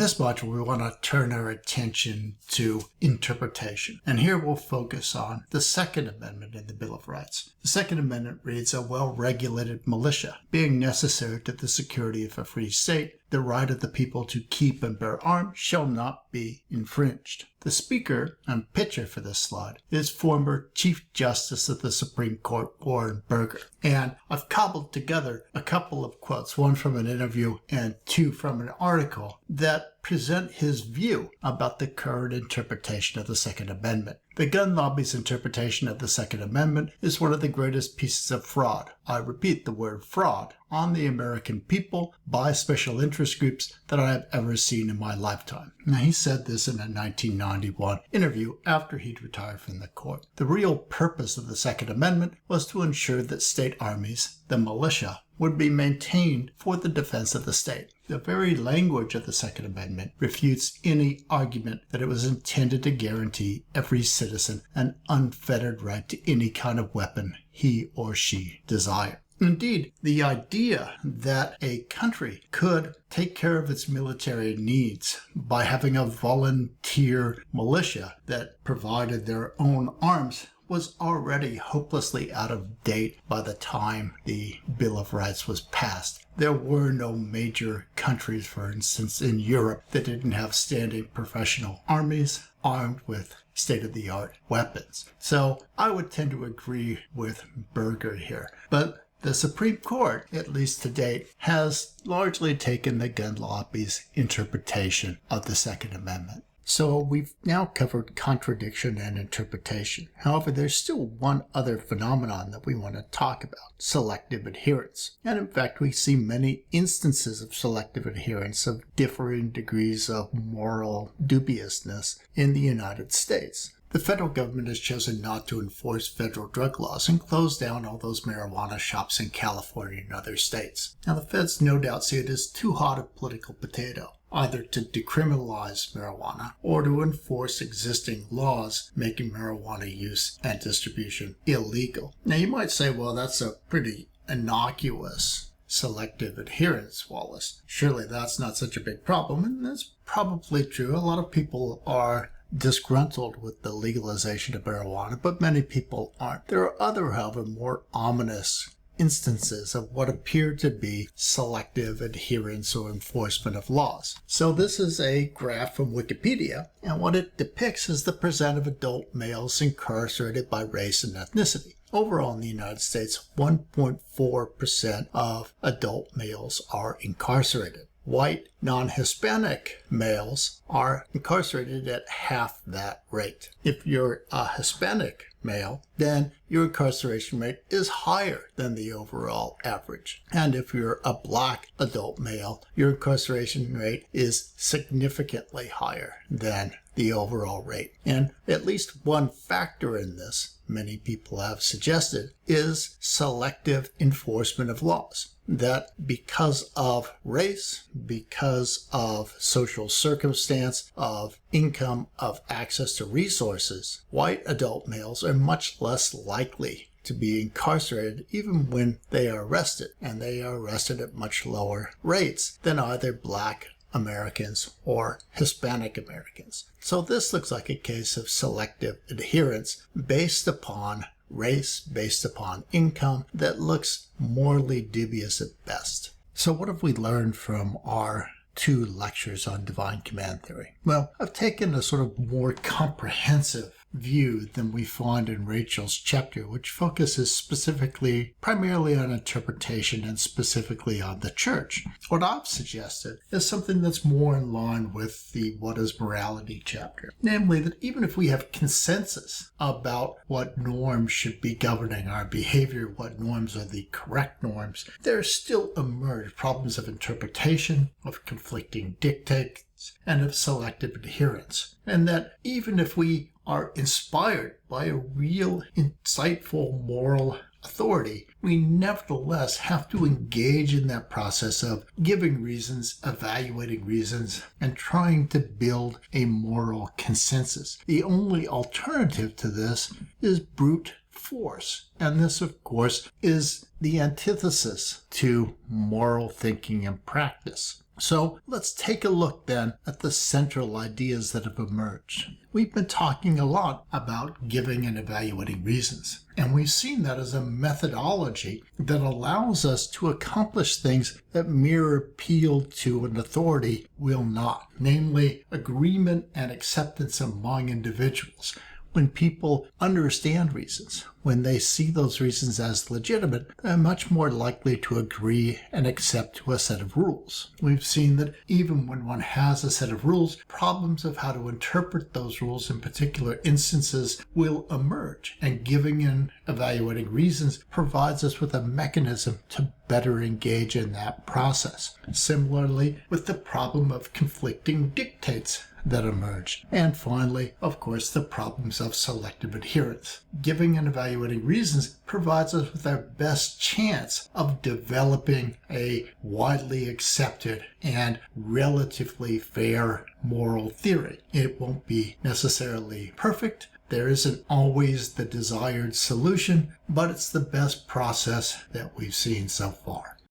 this module, we want to turn our attention to interpretation. And here we'll focus on the Second Amendment in the Bill of Rights. The Second Amendment reads, "A well-regulated militia, being necessary to the security of a free state, the right of the people to keep and bear arms shall not be infringed." The speaker and picture for this slide is former Chief Justice of the Supreme Court, Warren Burger. And I've cobbled together a couple of quotes, one from an interview and two from an article, that present his view about the current interpretation of the Second Amendment. The gun lobby's interpretation of the Second Amendment is one of the greatest pieces of fraud, I repeat the word fraud, on the American people by special interest groups that I have ever seen in my lifetime. Now, he said this in a 1991 interview after he'd retired from the court. The real purpose of the Second Amendment was to ensure that state armies, the militia, would be maintained for the defense of the state. The very language of the Second Amendment refutes any argument that it was intended to guarantee every citizen an unfettered right to any kind of weapon he or she desired. Indeed, the idea that a country could take care of its military needs by having a volunteer militia that provided their own arms was already hopelessly out of date by the time the Bill of Rights was passed. There were no major countries, for instance, in Europe that didn't have standing professional armies armed with state-of-the-art weapons. So I would tend to agree with Burger here. But the Supreme Court, at least to date, has largely taken the gun lobby's interpretation of the Second Amendment. So we've now covered contradiction and interpretation. However, there's still one other phenomenon that we want to talk about: selective adherence. And in fact, we see many instances of selective adherence of differing degrees of moral dubiousness in the United States. The federal government has chosen not to enforce federal drug laws and closed down all those marijuana shops in California and other states. Now, the feds no doubt see it as too hot a political potato, either to decriminalize marijuana or to enforce existing laws making marijuana use and distribution illegal. Now, you might say, well, that's a pretty innocuous selective adherence, Wallace. Surely that's not such a big problem, and that's probably true. A lot of people are disgruntled with the legalization of marijuana, but many people aren't. There are other, however, more ominous instances of what appear to be selective adherence or enforcement of laws. So this is a graph from Wikipedia, and what it depicts is the percent of adult males incarcerated by race and ethnicity. Overall in the United States, 1.4% of adult males are incarcerated. White, non-Hispanic males are incarcerated at half that rate. If you're a Hispanic male, then your incarceration rate is higher than the overall average. And if you're a black adult male, your incarceration rate is significantly higher than the overall rate. And at least one factor in this, many people have suggested, is selective enforcement of laws. That because of race, because of social circumstance, of income, of access to resources, white adult males are much less likely to be incarcerated even when they are arrested, and they are arrested at much lower rates than either black Americans or Hispanic Americans. So this looks like a case of selective adherence based upon race, based upon income, that looks morally dubious at best. So what have we learned from our 2 lectures on divine command theory? Well, I've taken a sort of more comprehensive view than we find in Rachel's chapter, which focuses specifically, primarily on interpretation and specifically on the church. What I've suggested is something that's more in line with the What is Morality chapter. Namely, that even if we have consensus about what norms should be governing our behavior, what norms are the correct norms, there still emerge problems of interpretation, of conflicting dictates, and of selective adherence. And that even if we are inspired by a real, insightful moral authority, we nevertheless have to engage in that process of giving reasons, evaluating reasons, and trying to build a moral consensus. The only alternative to this is brute force. And this, of course, is the antithesis to moral thinking and practice. So let's take a look then at the central ideas that have emerged. We've been talking a lot about giving and evaluating reasons, and we've seen that as a methodology that allows us to accomplish things that mere appeal to an authority will not, namely agreement and acceptance among individuals. When people understand reasons, when they see those reasons as legitimate, they're much more likely to agree and accept to a set of rules. We've seen that even when one has a set of rules, problems of how to interpret those rules in particular instances will emerge, and giving and evaluating reasons provides us with a mechanism to better engage in that process. Similarly, with the problem of conflicting dictates that emerge. And finally, of course, the problems of selective adherence. Giving and evaluating reasons provides us with our best chance of developing a widely accepted and relatively fair moral theory. It won't be necessarily perfect. There isn't always the desired solution, but it's the best process that we've seen so far.